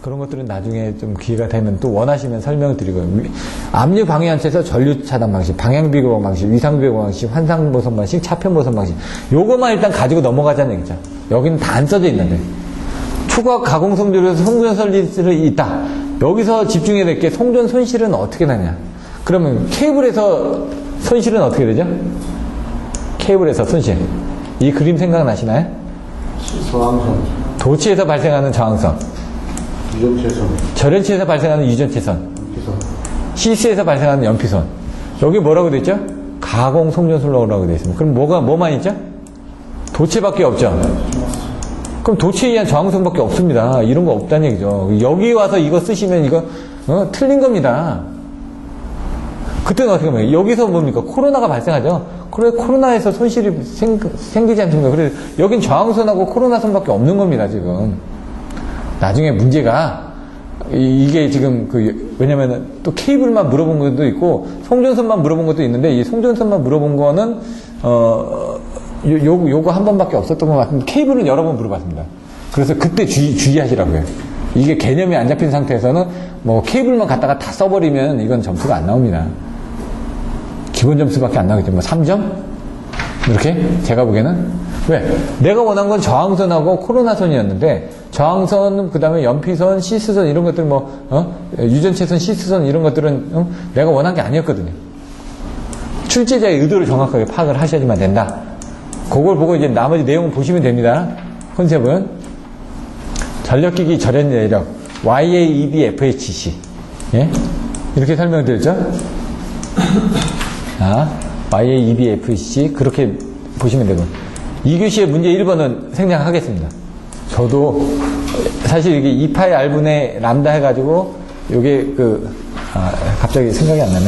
그런 것들은 나중에 좀 기회가 되면 또 원하시면 설명을 드리고요. 압류 방해한체에서 전류 차단 방식, 방향 비교 방식, 위상 비교 방식, 환상 보선 방식, 차편 보선 방식. 요것만 일단 가지고 넘어가자는 얘기죠. 여기는 다 안 써져 있는데. 초과 가공 성질에서 송전 설리스를 있다. 여기서 집중해야 될 게 송전 손실은 어떻게 나냐. 그러면 케이블에서 손실은 어떻게 되죠? 케이블에서 손실. 이 그림 생각나시나요? 저항선. 도치에서 발생하는 저항선. 유전체선. 절연치에서 발생하는 유전체선. 연피선. 시스에서 발생하는 연피선. 여기 뭐라고 되어 있죠? 가공 송전솔로라고 되어 있습니다. 그럼 뭐만 있죠? 도체밖에 없죠? 그럼 도체에 의한 저항성밖에 없습니다. 이런 거 없다는 얘기죠. 여기 와서 이거 쓰시면 이거 틀린 겁니다. 그때는 어떻게 보면 여기서 뭡니까? 코로나가 발생하죠. 그래 코로나에서 손실이 생기지 않습니까? 그래서 여긴 저항선하고 코로나선밖에 없는 겁니다. 지금 나중에 문제가 이게 지금 왜냐면은 또 케이블만 물어본 것도 있고 송전선만 물어본 것도 있는데 이 송전선만 물어본 거는 요거 한 번밖에 없었던 것 같은데 케이블은 여러 번 물어봤습니다. 그래서 그때 주의하시라고요. 이게 개념이 안 잡힌 상태에서는 뭐 케이블만 갖다가 다 써버리면 이건 점수가 안 나옵니다. 기본 점수밖에 안 나오겠죠. 뭐 3점? 이렇게? 제가 보기에는. 왜? 내가 원한 건 저항선하고 코로나선이었는데 저항선, 그 다음에 연피선, 시스선 이런 것들 유전체선, 시스선 이런 것들은 내가 원한 게 아니었거든요. 출제자의 의도를 정확하게 파악을 하셔야지만 된다. 그걸 보고 이제 나머지 내용을 보시면 됩니다. 컨셉은 전력기기 절연 내력 YAEBFHC 예? 이렇게 설명드렸죠. YAEBFHC 그렇게 보시면 되고 2교시의 문제 1번은 생략하겠습니다. 저도 사실 이게 2파이 R분의 람다 해가지고 요게 갑자기 생각이 안 나네.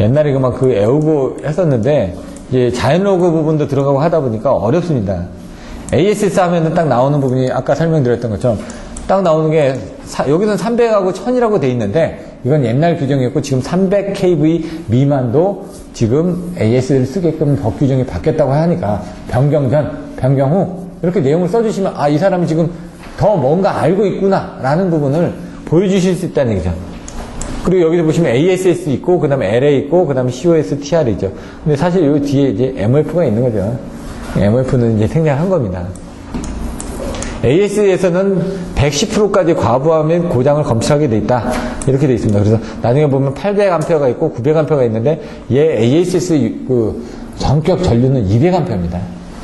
옛날에 애우고 했었는데, 이제 자연로그 부분도 들어가고 하다 보니까 어렵습니다. ASS 하면은 딱 나오는 부분이 아까 설명드렸던 것처럼 딱 나오는 게, 여기서는 300하고 1000이라고 돼 있는데, 이건 옛날 규정이었고, 지금 300kV 미만도 지금 AS를 쓰게끔 법 규정이 바뀌었다고 하니까, 변경 전, 변경 후, 이렇게 내용을 써주시면, 이 사람이 지금 더 뭔가 알고 있구나, 라는 부분을 보여주실 수 있다는 얘기죠. 그리고 여기서 보시면 ASS 있고, 그 다음에 LA 있고, 그 다음에 COS, TR 있죠. 근데 사실 요 뒤에 이제 MF가 있는 거죠. MF는 이제 생략한 겁니다. AS에서는 110%까지 과부하면 고장을 검출하게 돼 있다. 이렇게 돼 있습니다. 그래서 나중에 보면 800A가 있고 900A가 있는데 얘 ASS 전격 전류는 200A입니다.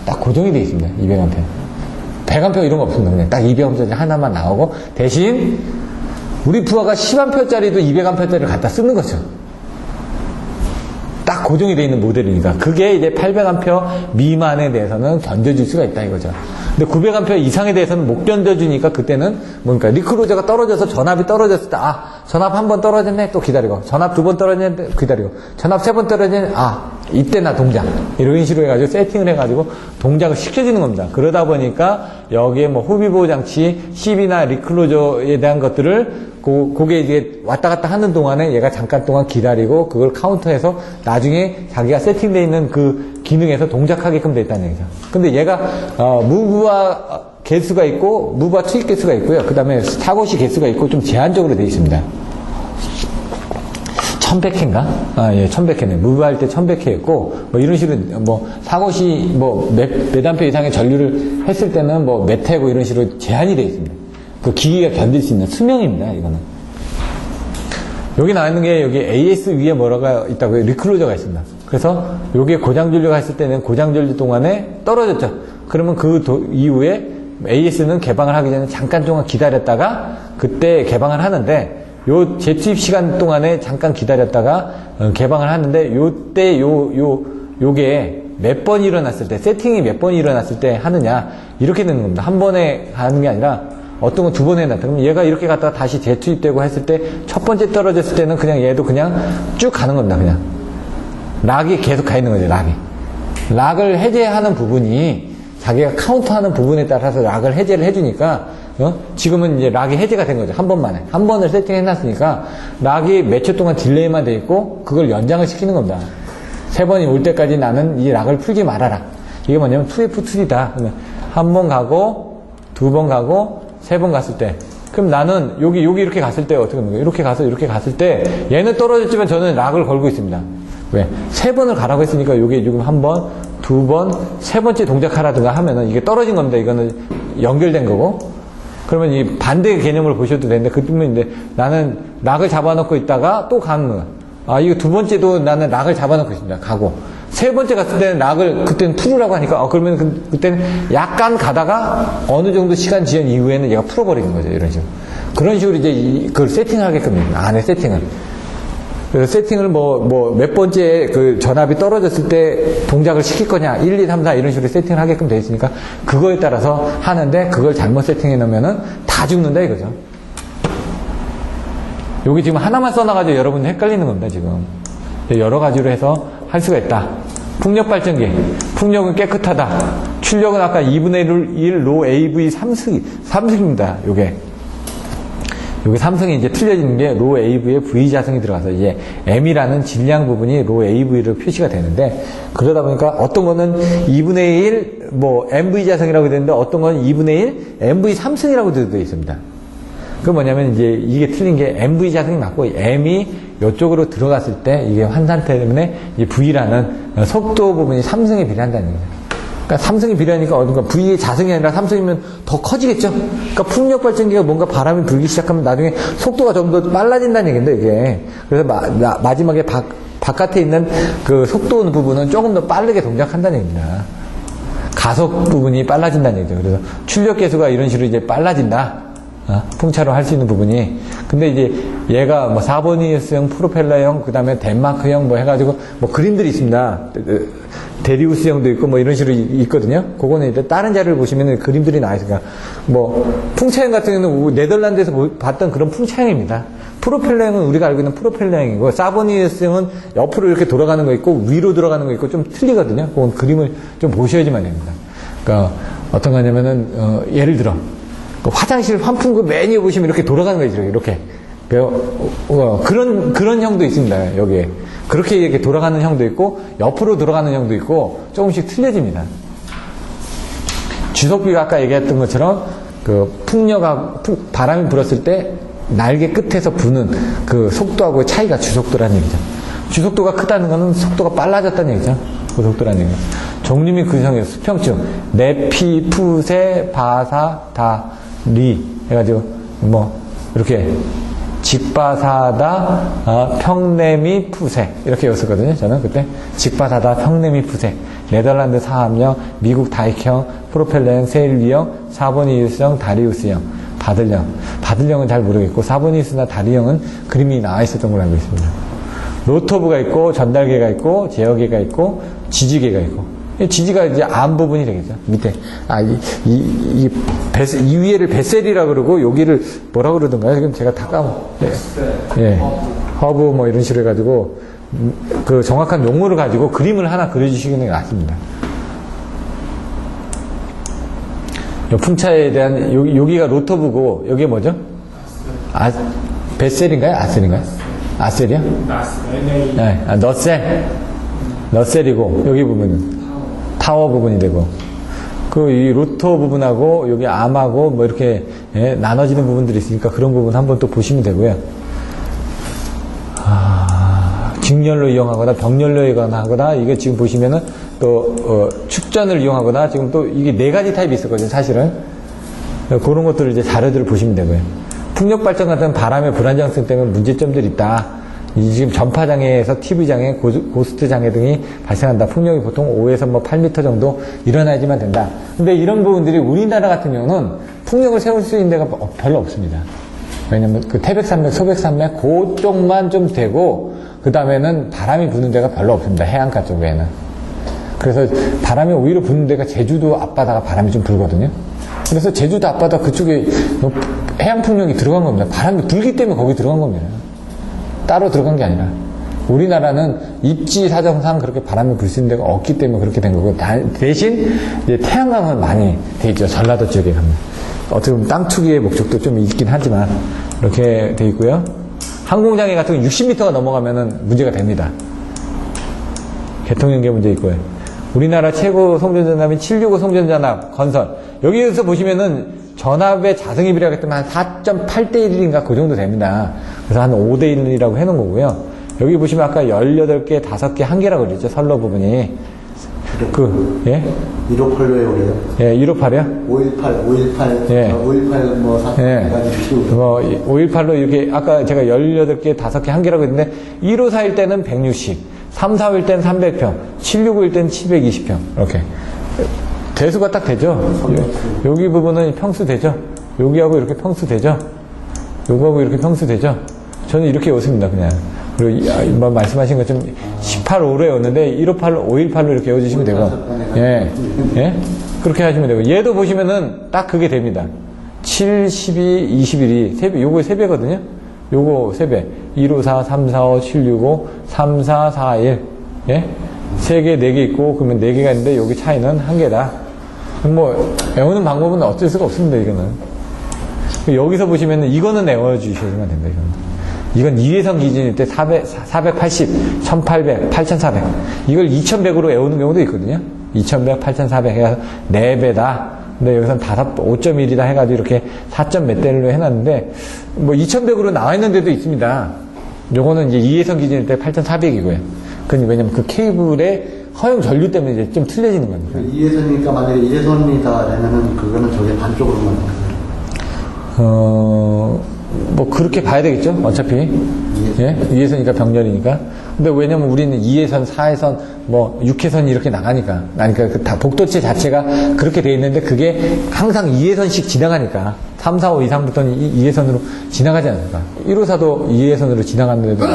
딱 고정이 돼 있습니다. 200A. 100A 이런 거 없습니다. 그냥 딱 200A짜리 하나만 나오고 대신 우리 부하가 10A짜리도 200A짜리를 갖다 쓰는 거죠. 딱 고정이 되어 있는 모델이니까. 그게 이제 800A 미만에 대해서는 견뎌줄 수가 있다 이거죠. 근데 900A 이상에 대해서는 못 견뎌주니까 그때는 뭡니까? 리크로저가 떨어져서 전압이 떨어졌을 때, 전압 한 번 떨어졌네? 또 기다리고. 전압 두 번 떨어졌네? 기다리고. 전압 세 번 떨어졌네? 이때 나 동작. 이런 식으로 해가지고 세팅을 해가지고 동작을 시켜주는 겁니다. 그러다 보니까 여기에 후비보호장치, CB나 리클로저에 대한 것들을 그게 이제 왔다 갔다 하는 동안에 얘가 잠깐 동안 기다리고 그걸 카운터해서 나중에 자기가 세팅되어 있는 그 기능에서 동작하게끔 되어 있다는 얘기죠. 근데 얘가 무브와 개수가 있고 무브와 투입 개수가 있고요. 그 다음에 사고시 개수가 있고 좀 제한적으로 되어 있습니다. 1100회인가? 예, 1100회네. 무브할 때 1100회였고, 뭐 이런 식으로, 사고시, 몇 암페어 이상의 전류를 했을 때는 몇 회고 이런 식으로 제한이 되어 있습니다. 그 기기가 견딜 수 있는 수명입니다, 이거는. 여기 나와 있는 게 여기 AS 위에 뭐라가 있다고요? 리클로저가 있습니다. 그래서 여기에 고장전류가 했을 때는 고장전류 동안에 떨어졌죠. 그러면 이후에 AS는 개방을 하기 전에 잠깐 동안 기다렸다가 그때 개방을 하는데 요 재투입 시간 동안에 잠깐 기다렸다가 개방을 하는데 요게 몇 번 일어났을 때 세팅이 몇 번 일어났을 때 하느냐 이렇게 되는 겁니다. 한 번에 하는 게 아니라 어떤 건 두 번에 해놨다. 그럼 얘가 이렇게 갔다가 다시 재투입되고 했을 때 첫 번째 떨어졌을 때는 그냥 얘도 그냥 쭉 가는 겁니다. 그냥 락이 계속 가 있는 거죠. 락을 해제하는 부분이 자기가 카운트하는 부분에 따라서 락을 해제를 해주니까 지금은 이제 락이 해제가 된 거죠. 한 번만에. 한 번을 세팅해놨으니까 락이 몇 초 동안 딜레이만 돼 있고 그걸 연장을 시키는 겁니다. 세 번이 올 때까지 나는 이 락을 풀지 말아라. 이게 뭐냐면 2F2D다. 한 번 가고 두 번 가고, 세 번 갔을 때. 그럼 나는 여기 이렇게 갔을 때 어떻게 하는 거예요? 이렇게 갔을 때 얘는 떨어졌지만 저는 락을 걸고 있습니다. 왜? 세 번을 가라고 했으니까 요게 지금 한 번, 두 번, 세 번째 동작하라든가 하면은 이게 떨어진 겁니다. 이거는 연결된 거고. 그러면 이 반대 개념을 보셔도 되는데, 그러면 이제 나는 락을 잡아놓고 있다가 또 가는 거야. 아, 이거 두 번째도 나는 락을 잡아놓고 있습니다. 가고. 세 번째 갔을 때는 락을, 그때는 풀으라고 하니까, 그러면 그때는 약간 가다가 어느 정도 시간 지연 이후에는 얘가 풀어버리는 거죠. 이런 식으로. 그런 식으로 이제 그걸 세팅하게끔 됩니다. 안에 세팅을. 그래서 세팅을 몇 번째 그 전압이 떨어졌을 때 동작을 시킬 거냐, 1, 2, 3, 4 이런 식으로 세팅을 하게끔 되어 있으니까 그거에 따라서 하는데 그걸 잘못 세팅해 놓으면은 다 죽는다 이거죠. 여기 지금 하나만 써놔가지고 여러분 헷갈리는 겁니다, 지금. 여러 가지로 해서 할 수가 있다. 풍력 발전기. 풍력은 깨끗하다. 출력은 아까 2분의 1 로 AV 3승입니다, 요게. 여기 삼성이 이제 틀려지는 게 로 AV에 V 자성이 들어가서 이제 M이라는 질량 부분이 로 AV로 표시가 되는데, 그러다 보니까 어떤 거는 2분의 1 MV 자성이라고 되는데 어떤 건 2분의 1 MV 3승이라고 되어 있습니다. 그 뭐냐면 이제 이게 틀린 게 MV 자성이 맞고 M이 이쪽으로 들어갔을 때 이게 환산 때문에 이 V라는 속도 부분이 3승에 비례한다는 거예요. 그러니까 삼성이 비례하니까 어딘가 V의 자성이 아니라 삼성이면 더 커지겠죠. 그러니까 풍력 발전기가 뭔가 바람이 불기 시작하면 나중에 속도가 좀 더 빨라진다는 얘기인데, 이게. 그래서 마지막에 바깥에 있는 그 속도 부분은 조금 더 빠르게 동작한다는 얘기입니다. 가속 부분이 빨라진다는 얘기죠. 그래서 출력 계수가 이런 식으로 이제 빨라진다. 풍차로 할 수 있는 부분이. 근데 이제 얘가 4버니우스형, 프로펠러형, 그 다음에 덴마크형 해가지고 그림들이 있습니다. 데리우스형도 있고 이런 식으로 있거든요. 그거는 이제 다른 자료를 보시면 그림들이 나와 있으니까 풍차형 같은 경우는 네덜란드에서 봤던 그런 풍차형입니다. 프로펠러형은 우리가 알고 있는 프로펠러형이고, 사버니우스형은 옆으로 이렇게 돌아가는 거 있고 위로 돌아가는 거 있고 좀 틀리거든요. 그건 그림을 좀 보셔야지만 됩니다. 그러니까 어떤 거냐면은 예를 들어 화장실 환풍 그 메뉴 보시면 이렇게 돌아가는 거 있죠. 이렇게. 그런 형도 있습니다. 여기에. 그렇게 이렇게 돌아가는 형도 있고, 옆으로 돌아가는 형도 있고, 조금씩 틀려집니다. 주석비가 아까 얘기했던 것처럼, 바람이 불었을 때, 날개 끝에서 부는 그 속도하고의 차이가 주속도라는 얘기죠. 주속도가 크다는 거는 속도가 빨라졌다는 얘기죠. 고속도라는 얘기죠. 종류 및 구성의 수평증, 내피, 푸세, 바사, 다, 리 해가지고 이렇게 직바사다, 평내 및 푸세 이렇게 였었거든요. 저는 그때 직바사다, 평내 및 푸세, 네덜란드 사함형, 미국 다익형, 프로펠러형, 세일리형, 사보니우스형, 다리우스형, 바들형은 잘 모르겠고, 사보니우스나 다리형은 그림이 나와 있었던 걸로 알고 있습니다. 로터브가 있고, 전달계가 있고, 제어계가 있고, 지지계가 있고. 지지가 이제 암 부분이 되겠죠. 밑에. 이 위에를 베셀이라고 그러고, 여기를 뭐라고 그러던가요? 지금 제가 다 예. 허브 이런 식으로 해가지고, 그 정확한 용어를 가지고 그림을 하나 그려주시는 게 낫습니다. 요 풍차에 대한, 여기가 로터브고, 여기가 뭐죠? 베셀인가요? 아셀인가요? 아셀이요? 네. 너셀이고, 여기 부분은 타워 부분이 되고, 이 로터 부분하고 여기 암하고 이렇게 나눠지는 부분들이 있으니까 그런 부분 한번 또 보시면 되고요. 직렬로 이용하거나 병렬로 이용하거나, 이게 지금 보시면은 또 축전을 이용하거나, 지금 또 이게 4가지 타입이 있었거든요, 사실은. 그런 것들을 이제 자료들을 보시면 되고요. 풍력 발전 같은 바람의 불안정성 때문에 문제점들이 있다. 지금 전파장애에서 TV장애, 고스트장애 등이 발생한다. 풍력이 보통 5에서 8m 정도 일어나야지만 된다. 근데 이런 부분들이 우리나라 같은 경우는 풍력을 세울 수 있는 데가 별로 없습니다. 왜냐면 그 태백산맥, 소백산맥 그쪽만 좀 되고, 그 다음에는 바람이 부는 데가 별로 없습니다. 해안가 쪽에는. 그래서 바람이 오히려 부는 데가 제주도 앞바다가 바람이 좀 불거든요. 그래서 제주도 앞바다 그쪽에 해양풍력이 들어간 겁니다. 바람이 불기 때문에 거기 들어간 겁니다. 따로 들어간 게 아니라. 우리나라는 입지 사정상 그렇게 바람이 불 수 있는 데가 없기 때문에 그렇게 된 거고, 대신 이제 태양광은 많이 돼 있죠. 전라도 쪽에 가면. 어떻게 보면 땅 투기의 목적도 좀 있긴 하지만 이렇게 돼 있고요. 항공장애 같은 건 60m가 넘어가면은 문제가 됩니다. 개통연계 문제 있고요. 우리나라 최고 송전전압인 765 송전전압 건설. 여기에서 보시면은 전압의 자승입이라고 했더니 한 4.8대 1인가 그 정도 됩니다. 그래서 한 5대 1이라고 해놓은 거고요. 여기 보시면 아까 18개, 5개, 1개라고 그랬죠. 선로 부분이. 예? 158에 오래요. 예, 158이요? 518, 예. 518 뭐 4, 예. 518로 이렇게, 아까 제가 18개, 5개, 1개라고 했는데, 1541 때는 160, 345일 때는 300평, 765일 때는 720평. 이렇게. 대수가 딱 되죠? 여기 부분은 평수 되죠? 여기하고 이렇게 평수 되죠? 요거하고 이렇게 평수 되죠? 저는 이렇게 외웠습니다, 그냥. 그리고 뭐 말씀하신 것처럼 18, 5로 외웠는데 158, 518로 이렇게 외워주시면 되고, 예, 예, 그렇게 하시면 되고, 얘도 보시면은 딱 그게 됩니다. 7, 12, 21이 요거 3배거든요? 요거 3배. 1, 5, 4, 3, 4, 5, 7, 6, 5, 3, 4, 4, 1. 예? 3개, 4개 있고, 그러면 4개가 있는데, 여기 차이는 1개다. 뭐, 외우는 방법은 어쩔 수가 없습니다, 이거는. 여기서 보시면은, 이거는 외워주시면 된다, 이거는. 이건 이해선 기준일 때 480, 1800, 8400. 이걸 2100으로 외우는 경우도 있거든요. 2100, 8400 해서 4배다. 근데 여기서는 5.1이다 해가지고 이렇게 4점 몇 대로 해놨는데, 뭐 2100으로 나와 있는 데도 있습니다. 요거는 이제 이해선 기준일 때 8400이고요. 그건 왜냐면 그 케이블의 허용 전류 때문에 이제 좀 틀려지는 겁니다. 2회선이니까 만약에 1회선이다 그러면은 그거는 저게 반쪽으로만. 뭐 그렇게 봐야 되겠죠, 어차피. 예? 2회선이니까 병렬이니까. 근데 왜냐면 우리는 2회선, 4회선, 뭐 6회선 이렇게 나가니까. 그러니까 그 다 복도체 자체가 그렇게 돼 있는데 그게 항상 2회선씩 지나가니까. 3, 4, 5 이상부터는 2회선으로 지나가지 않습니까? 1호사도 2회선으로 지나갔는데도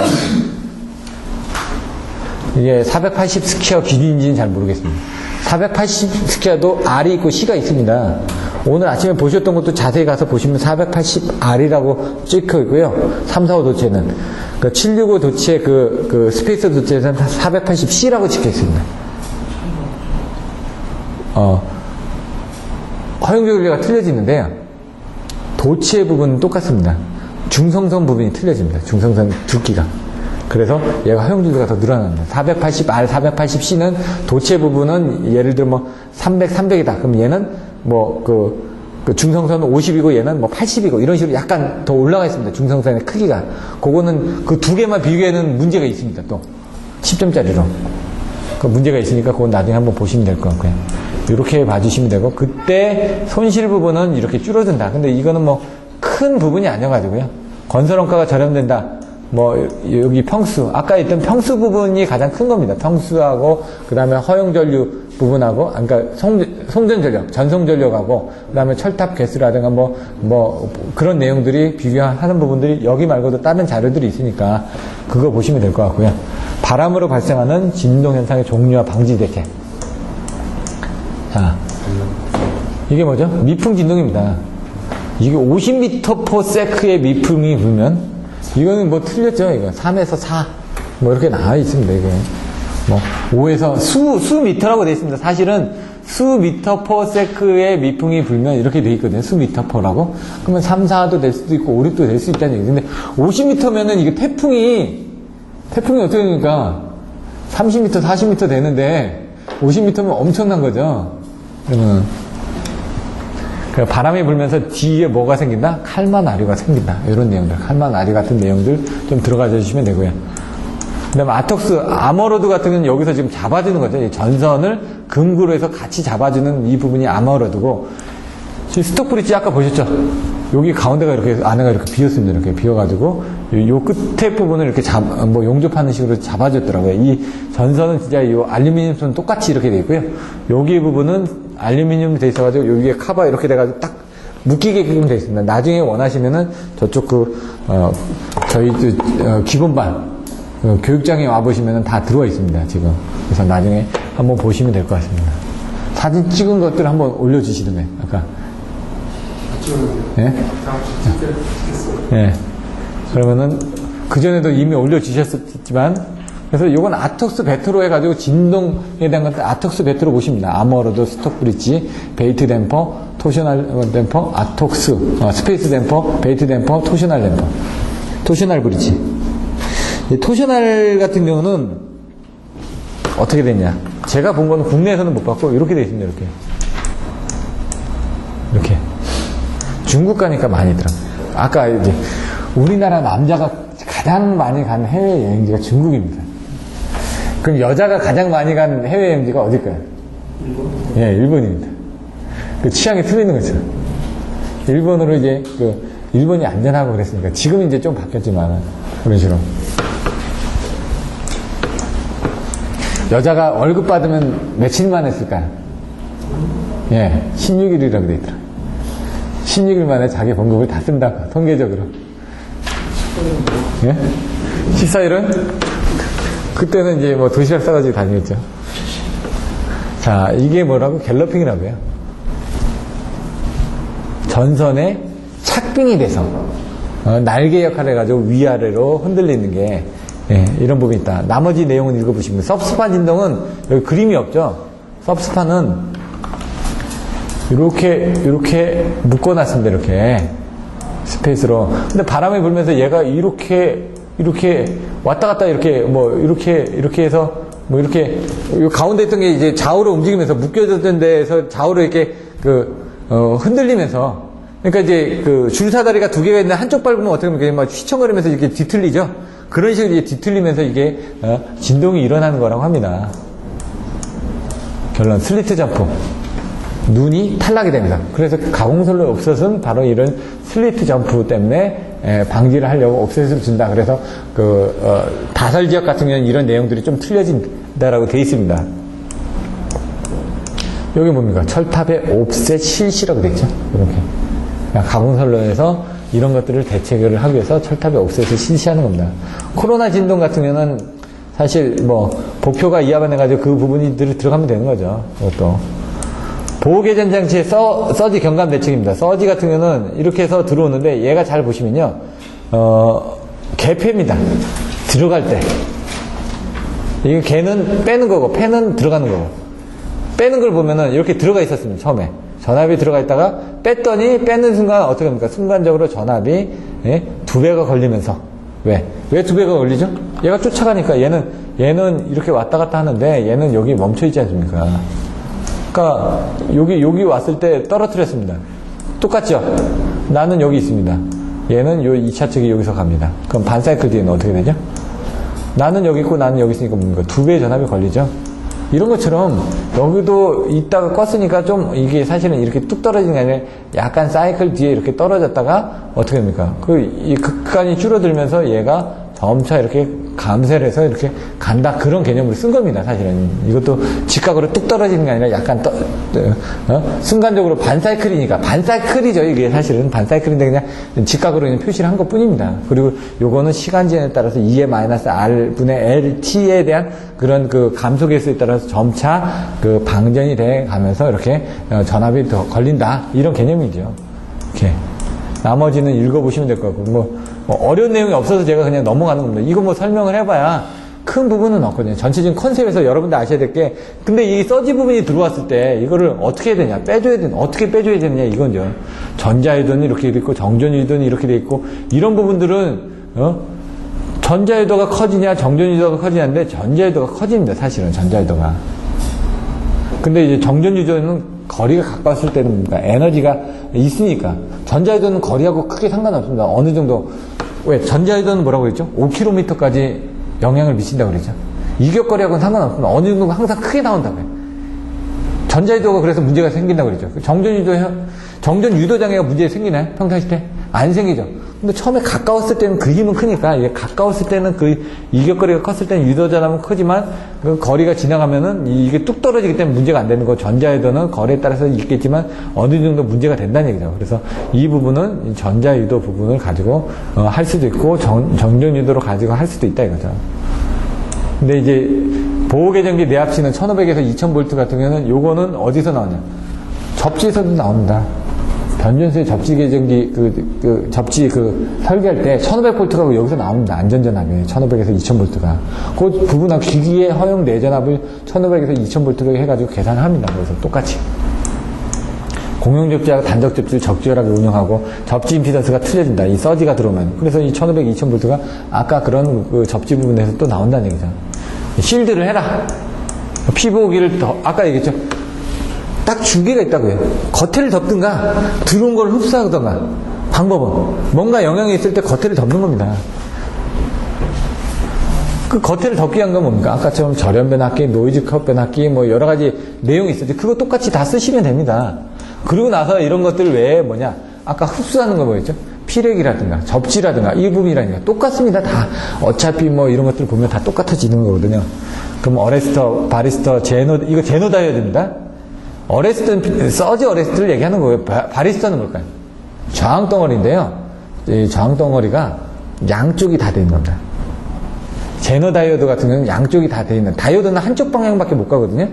이게 480 스퀘어 기준인지는 잘 모르겠습니다. 480 스퀘어도 R이 있고 C가 있습니다. 오늘 아침에 보셨던 것도 자세히 가서 보시면 480R이라고 찍혀 있고요. 3, 4, 5 도체는. 그 765 도체 그 스페이스 도체에서는 480C라고 찍혀 있습니다. 허용 전류가 틀려지는데요. 도체 부분은 똑같습니다. 중성선 부분이 틀려집니다. 중성선 두께가. 그래서 얘가 허용 전류가 더 늘어납니다. 480R, 480C는 도체 부분은 예를 들어 뭐 300, 300이다. 그럼 얘는 뭐 그 중성선은 50이고 얘는 뭐 80이고 이런 식으로 약간 더 올라가 있습니다. 중성선의 크기가. 그거는 그 두 개만 비교에는 문제가 있습니다. 또 10점짜리로. 그 문제가 있으니까 그건 나중에 한번 보시면 될 것 같고요. 이렇게 봐주시면 되고, 그때 손실 부분은 이렇게 줄어든다. 근데 이거는 뭐 큰 부분이 아니어가지고요. 건설원가가 저렴된다. 뭐 여기 평수, 아까 있던 평수 부분이 가장 큰 겁니다. 평수하고 그 다음에 허용전류 부분하고, 그러니까 송전전력, 전송전력하고 그 다음에 철탑 개수라든가 뭐 그런 내용들이 비교하는 부분들이 여기 말고도 다른 자료들이 있으니까 그거 보시면 될 것 같고요. 바람으로 발생하는 진동현상의 종류와 방지 대책. 자, 이게 뭐죠? 미풍 진동입니다. 이게 50m/s의 미풍이 불면, 이거는 뭐 틀렸죠? 이거 3에서 4 뭐 이렇게 나와 있습니다. 이게 뭐 5에서 수 미터라고 되어 있습니다. 사실은 수 미터/s의 미풍이 불면 이렇게 되어 있거든요. 수 미터/라고. 그러면 3, 4도 될 수도 있고 5, 6도 될 수 있다는 얘기인데, 50m면은 이게 태풍이 어떻게 됩니까? 30m, 40m 되는데 50m면 엄청난 거죠. 그러면 바람이 불면서 뒤에 뭐가 생긴다? 칼만 아류가 생긴다. 이런 내용들, 칼만 아류 같은 내용들 좀 들어가 주시면 되고요. 그 다음에 아톡스, 아머로드 같은 경우는 여기서 지금 잡아주는 거죠. 이 전선을 금구로 해서 같이 잡아주는 이 부분이 아머로드고, 지금 스톡 브릿지 아까 보셨죠? 여기 가운데가 이렇게, 안에가 이렇게 비었습니다. 이렇게 비어가지고, 요 끝에 부분을 이렇게 용접하는 식으로 잡아줬더라고요. 이 전선은 진짜 이 알루미늄 선 똑같이 이렇게 돼 있고요. 여기 부분은 알루미늄이 돼 있어가지고, 여기에 카바 이렇게 돼가지고 딱 묶이게끔 돼 있습니다. 나중에 원하시면은 저쪽 저희 기본반, 교육장에 와보시면은 다 들어와 있습니다, 지금. 그래서 나중에 한번 보시면 될 것 같습니다. 사진 찍은 것들 한번 올려주시던데, 아까. 예? 예. 그러면은, 그전에도 이미 올려주셨었지만, 그래서 이건 아톡스 베트로 해가지고 진동에 대한 것들 아톡스 베트로 보십니다. 아머로드, 스톡 브릿지, 베이트 댐퍼, 토셔널 댐퍼, 아톡스, 스페이스 댐퍼, 베이트 댐퍼, 토셔널 댐퍼, 토셔널 브릿지. 이 토셔널 같은 경우는 어떻게 됐냐? 제가 본 거는 국내에서는 못 봤고 이렇게 돼 있습니다. 이렇게. 중국 가니까 많이 들어. 아까 이제 우리나라 남자가 가장 많이 간 해외 여행지가 중국입니다. 그럼 여자가 가장 많이 간 해외 여행지가 어딜까요? 일본? 예, 일본입니다. 그 취향이 틀리는 거죠. 일본으로 이제 일본이 안전하고 그랬으니까 지금은 이제 좀 바뀌었지만 그런 식으로. 여자가 월급 받으면 며칠만 했을까요? 예, 16일이라고 돼 있더라. 16일 만에 자기 봉급을 다 쓴다고, 통계적으로. 예? 14일은? 그때는 이제 뭐 도시락 싸가지고 다니겠죠. 자, 이게 뭐라고? 갤러핑이라고 해요. 전선에 착빙이 돼서, 날개 역할을 해가지고 위아래로 흔들리는 게, 예, 이런 부분이 있다. 나머지 내용은 읽어보시면, 섭스판 진동은 여기 그림이 없죠? 섭스판은 이렇게 묶어놨습니다, 이렇게. 스페이스로. 근데 바람이 불면서 얘가 이렇게 왔다 갔다 이렇게 해서 이렇게 가운데 있던 게 이제 좌우로 움직이면서 묶여졌던 데에서 좌우로 이렇게 흔들리면서 그러니까 이제 줄사다리가 두 개가 있는데 한쪽 밟으면 어떻게 보면 막 휘청거리면서 이렇게 뒤틀리죠? 그런 식으로 이제 뒤틀리면서 이게 진동이 일어나는 거라고 합니다. 결론 슬리트 점프. 눈이 탈락이 됩니다. 그래서 가공설로 옵셋은 바로 이런 슬리트 점프 때문에 방지를 하려고 옵셋을 준다. 그래서 다설 지역 같은 경우는 이런 내용들이 좀 틀려진다라고 되어 있습니다. 여기 뭡니까? 철탑의 옵셋 실시라고 되어 있죠. 이렇게 가공설로에서 이런 것들을 대책을 하기 위해서 철탑의 옵셋을 실시하는 겁니다. 코로나 진동 같은 경우는 사실 복표가 이하만 해가지고 그 부분들이 들어가면 되는 거죠. 이것도. 보호개전 장치의 서지 경감 대책입니다. 서지 같은 경우는 이렇게 해서 들어오는데 얘가 잘 보시면요. 개폐입니다. 들어갈 때. 이게 개는 빼는 거고, 폐는 들어가는 거고. 빼는 걸 보면은 이렇게 들어가 있었습니다. 처음에. 전압이 들어가 있다가 뺐더니 빼는 순간 어떻게 합니까? 순간적으로 전압이 2배가 걸리면서. 왜 2배가 걸리죠? 얘가 쫓아가니까 얘는 이렇게 왔다 갔다 하는데 얘는 여기 멈춰 있지 않습니까? 그러니까 여기 왔을 때 떨어뜨렸습니다. 똑같죠? 나는 여기 있습니다. 얘는 요 2차 측이 여기서 갑니다. 그럼 반사이클 뒤에는 어떻게 되죠? 나는 여기 있고 나는 여기 있으니까 뭡니까? 2배의 전압이 걸리죠? 이런 것처럼 여기도 있다가 껐으니까 좀 이게 사실은 이렇게 뚝 떨어지는 게 아니라 약간 사이클 뒤에 이렇게 떨어졌다가 어떻게 됩니까? 이 극간이 줄어들면서 얘가 점차 이렇게 감쇄를 해서 이렇게 간다. 그런 개념으로 쓴 겁니다, 사실은. 이것도 직각으로 뚝 떨어지는 게 아니라 약간 순간적으로 반사이클이니까. 반사이클이죠, 이게 사실은. 반사이클인데 그냥 직각으로 그냥 표시를 한 것 뿐입니다. 그리고 요거는 시간지연에 따라서 2의-r분의 LT에 대한 그런 감소 개수에 따라서 점차 방전이 돼 가면서 이렇게 전압이 더 걸린다. 이런 개념이죠. 이렇게. 나머지는 읽어보시면 될 것 같고, 어려운 내용이 없어서 제가 그냥 넘어가는 겁니다. 이거 설명을 해봐야 큰 부분은 없거든요. 전체적인 컨셉에서 여러분들 아셔야 될 게, 근데 이 서지 부분이 들어왔을 때 이거를 어떻게 해야 되냐, 어떻게 빼줘야 되느냐, 이건죠. 전자유도는 이렇게 돼 있고, 정전유도는 이렇게 돼 있고, 이런 부분들은, 전자유도가 커지냐, 정전유도가 커지냐인데, 전자유도가 커집니다, 사실은, 전자유도가. 근데 이제 정전유도는 거리가 가까웠을 때는 뭡니까? 에너지가 있으니까. 전자유도는 거리하고 크게 상관없습니다. 어느 정도. 왜? 전자유도는 뭐라고 했죠? 5km까지 영향을 미친다고 그랬죠? 이격거리하고는 상관없습니다. 어느 정도가 항상 크게 나온다고요. 전자유도가 그래서 문제가 생긴다고 그랬죠. 정전유도장애가 문제가 생기나요? 평상시 때? 안 생기죠. 근데 처음에 가까웠을 때는 그 힘은 크니까, 이게 가까웠을 때는 이격거리가 컸을 때는 유도전압은 크지만, 거리가 지나가면은 이게 뚝 떨어지기 때문에 문제가 안 되는 거. 전자유도는 거리에 따라서 있겠지만, 어느 정도 문제가 된다는 얘기죠. 그래서 이 부분은 전자유도 부분을 가지고, 할 수도 있고, 정전유도로 가지고 할 수도 있다 이거죠. 근데 이제, 보호개전기 내압치는 1500에서 2000V 같은 경우는 요거는 어디서 나오냐? 접지에서도 나옵니다. 변전소의 접지 개전기, 접지 설계할 때 1500V가 여기서 나옵니다. 안전전압이. 1500에서 2000V가. 그 부분하고 기기의 허용 내전압을 1500에서 2000V로 해가지고 계산을 합니다. 그래서 똑같이. 공용 접지하고 단적 접지를 적절하게 운영하고 접지 임피던스가 틀려진다. 이 서지가 들어오면. 그래서 이 1500, 2000V가 아까 그런 접지 부분에서 또 나온다는 얘기죠. 실드를 해라. 피부기를 아까 얘기했죠. 딱 두 개가 있다고요. 겉에를 덮든가 들어온 걸 흡수하든가. 방법은 뭔가 영향이 있을 때 겉에를 덮는 겁니다. 그 겉에를 덮기 위한 건 뭡니까? 아까처럼 절연 변압기, 노이즈 컷 변압기 뭐 여러 가지 내용이 있었지. 그거 똑같이 다 쓰시면 됩니다. 그리고 나서 이런 것들 외에 뭐냐? 아까 흡수하는 거 뭐였죠? 피렉이라든가 접지라든가 이 부분이라든가 똑같습니다. 다 어차피 뭐 이런 것들 보면 다 똑같아지는 거거든요. 그럼 어레스터, 바리스터, 이거 제노 다이어드입니다. 어레스터는 서지 어레스터를 얘기하는 거예요. 바리스터는 뭘까요? 저항 덩어리인데요. 이 저항 덩어리가 양쪽이 다 돼 있는 겁니다. 제너 다이오드 같은 경우는 양쪽이 다 돼 있는, 다이오드는 한쪽 방향밖에 못 가거든요.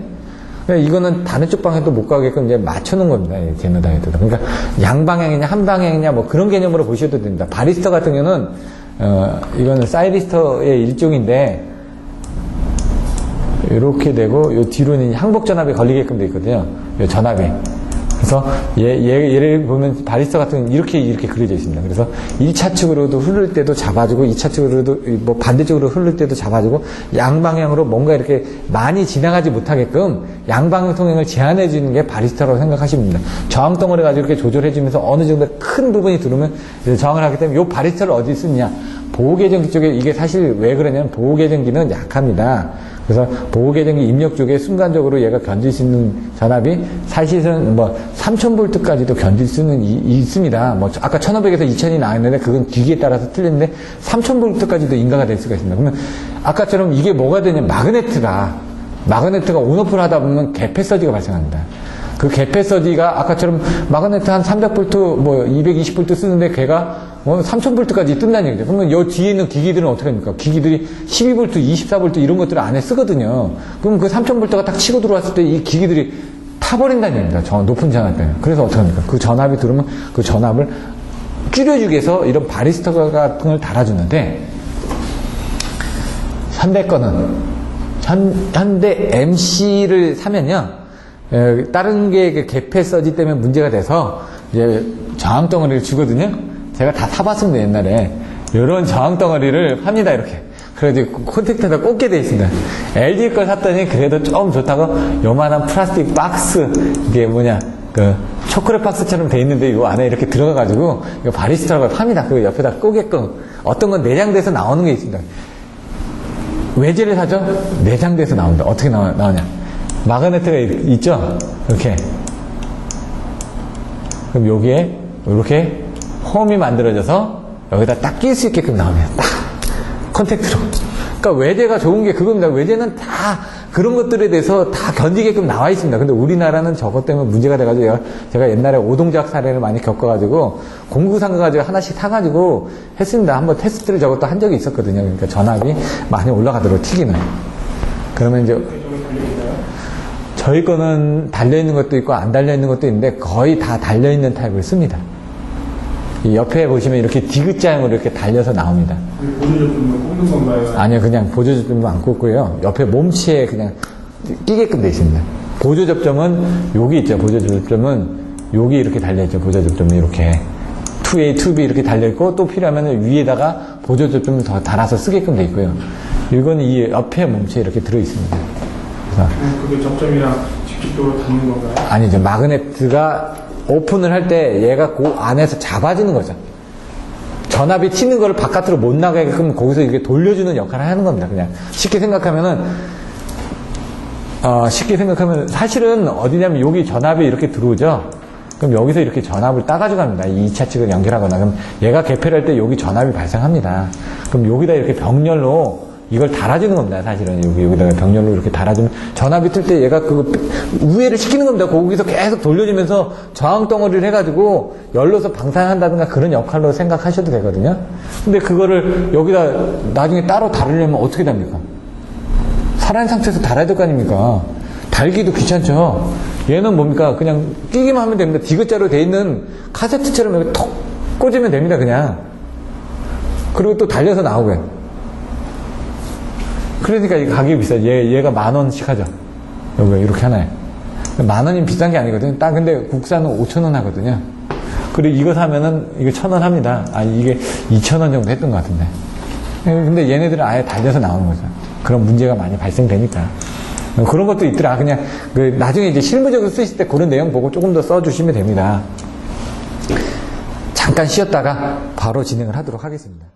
이거는 다른 쪽 방향도 못 가게끔 이제 맞춰놓은 겁니다. 제너 다이오드가. 그러니까 양방향이냐, 한방향이냐, 뭐 그런 개념으로 보셔도 됩니다. 바리스터 같은 경우는, 이거는 사이리스터의 일종인데, 이렇게 되고, 요 뒤로는 항복 전압에 걸리게끔 돼 있거든요. 요 전압이. 그래서 얘를 보면 바리스터 같은 경우는 이렇게 그려져 있습니다. 그래서 1차 측으로도 흐를 때도 잡아주고 2차 측으로도 뭐 반대쪽으로 흐를 때도 잡아주고 양방향으로 뭔가 이렇게 많이 지나가지 못하게끔 양방향 통행을 제한해 주는 게 바리스타라고 생각하시면 됩니다. 저항 덩어리 가지고 이렇게 조절해 주면서 어느 정도 큰 부분이 들어오면 저항을 하기 때문에 이 바리스타를 어디 쓰느냐? 보호계정기 쪽에 이게 사실 왜 그러냐면 보호계정기는 약합니다. 그래서 보호계정기 입력 쪽에 순간적으로 얘가 견딜 수 있는 전압이 사실은 뭐 3000V까지도 견딜 수는 있습니다. 뭐 아까 1500에서 2000이 나왔는데 그건 기기에 따라서 틀렸는데 3000V까지도 인가가 될 수가 있습니다. 그러면 아까처럼 이게 뭐가 되냐면 마그네트가 온오프를 하다 보면 개폐 서지가 발생합니다. 그 개폐 서지가 아까처럼 마그네트 한 300V, 뭐 220V 쓰는데 걔가 3000V까지 뜬다는 얘기죠. 그러면 요 뒤에 있는 기기들은 어떻게 합니까? 기기들이 12V, 24V 이런 것들을 안에 쓰거든요. 그럼 그 3000V가 딱 치고 들어왔을 때 이 기기들이 타버린다는 얘기입니다. 높은 전압 때문에. 그래서 어떻게 합니까? 그 전압이 들어오면 그 전압을 줄여주기 위해서 이런 바리스터 같은 걸 달아주는데, 현대 거는, 현대 MC를 사면요, 다른 게 개폐 서지 때문에 문제가 돼서 이제 저항 덩어리를 주거든요. 제가 다 사봤습니다, 옛날에. 이런 저항 덩어리를 팝니다, 이렇게. 그래가지고 콘택트에다 꽂게 돼 있습니다. LG 걸 샀더니 그래도 좀 좋다고 요만한 플라스틱 박스, 이게 뭐냐, 그 초콜릿 박스처럼 돼 있는데 요 안에 이렇게 들어가가지고 이거 바리스타라고 팝니다. 그 옆에다 꽂게끔. 어떤 건 내장돼서 나오는 게 있습니다. 외제를 사죠? 내장돼서 나온다. 어떻게 나오냐? 마그네트가 있죠? 이렇게. 그럼 여기에 이렇게 홈이 만들어져서 여기다 딱 낄 수 있게끔 나옵니다. 딱 컨택트로. 그러니까 외제가 좋은 게 그겁니다. 외제는 다 그런 것들에 대해서 다 견디게끔 나와 있습니다. 근데 우리나라는 저것 때문에 문제가 돼가지고 제가 옛날에 오동작 사례를 많이 겪어가지고 공구상 가지고 하나씩 사가지고 했습니다. 한번 테스트를 저것도 한 적이 있었거든요. 그러니까 전압이 많이 올라가도록 튀기는. 그러면 이제 저희 거는 달려있는 것도 있고 안 달려있는 것도 있는데 거의 다 달려있는 타입을 씁니다. 이 옆에 보시면 이렇게 디귿자형으로 이렇게 달려서 나옵니다. 보조접점만 꽂는 건가요? 아니요, 그냥 보조접점은 안 꽂고요. 옆에 몸치에 그냥 끼게끔 되어 있습니다. 보조접점은 여기 있죠. 보조접점은 여기 이렇게 달려있죠. 보조접점이 이렇게 2A, 2B 이렇게 달려있고 또 필요하면 위에다가 보조접점을 더 달아서 쓰게끔 되어 있고요. 이건 이 옆에 몸치에 이렇게 들어있습니다. 그게 접점이랑 직접적으로 닿는 건가요? 아니죠. 마그네트가 오픈을 할 때 얘가 그 안에서 잡아주는 거죠. 전압이 튀는 거를 바깥으로 못 나가게끔 거기서 이렇게 돌려주는 역할을 하는 겁니다. 그냥 쉽게 생각하면 사실은 어디냐면 여기 전압이 이렇게 들어오죠. 그럼 여기서 이렇게 전압을 따가지고 갑니다. 이 2차 측을 연결하거나. 그럼 얘가 개폐를 할 때 여기 전압이 발생합니다. 그럼 여기다 이렇게 병렬로 이걸 달아주는 겁니다. 사실은 여기다가 병렬로 이렇게 달아주면 전압이 틀 때 얘가 그 우회를 시키는 겁니다. 거기서 계속 돌려주면서 저항 덩어리를 해가지고 열로서 방사한다든가 그런 역할로 생각하셔도 되거든요. 근데 그거를 여기다 나중에 따로 다루려면 어떻게 됩니까? 살아있는 상태에서 달아야 될 거 아닙니까? 달기도 귀찮죠. 얘는 뭡니까? 그냥 끼기만 하면 됩니다. 디귿자로 돼 있는 카세트처럼 여기 톡 꽂으면 됩니다. 그냥. 그리고 또 달려서 나오고요. 그러니까 이 가격이 비싸요. 얘가 10,000원씩 하죠. 여기 이렇게 하나에. 10,000원이면 비싼 게 아니거든요. 딱 근데 국산은 5,000원 하거든요. 그리고 이거 사면은 이거 1,000원 합니다. 이게 2,000원 정도 했던 것 같은데. 근데 얘네들은 아예 달려서 나오는 거죠. 그런 문제가 많이 발생되니까. 그런 것도 있더라. 그냥 나중에 이제 실무적으로 쓰실 때 그런 내용 보고 조금 더 써주시면 됩니다. 잠깐 쉬었다가 바로 진행을 하도록 하겠습니다.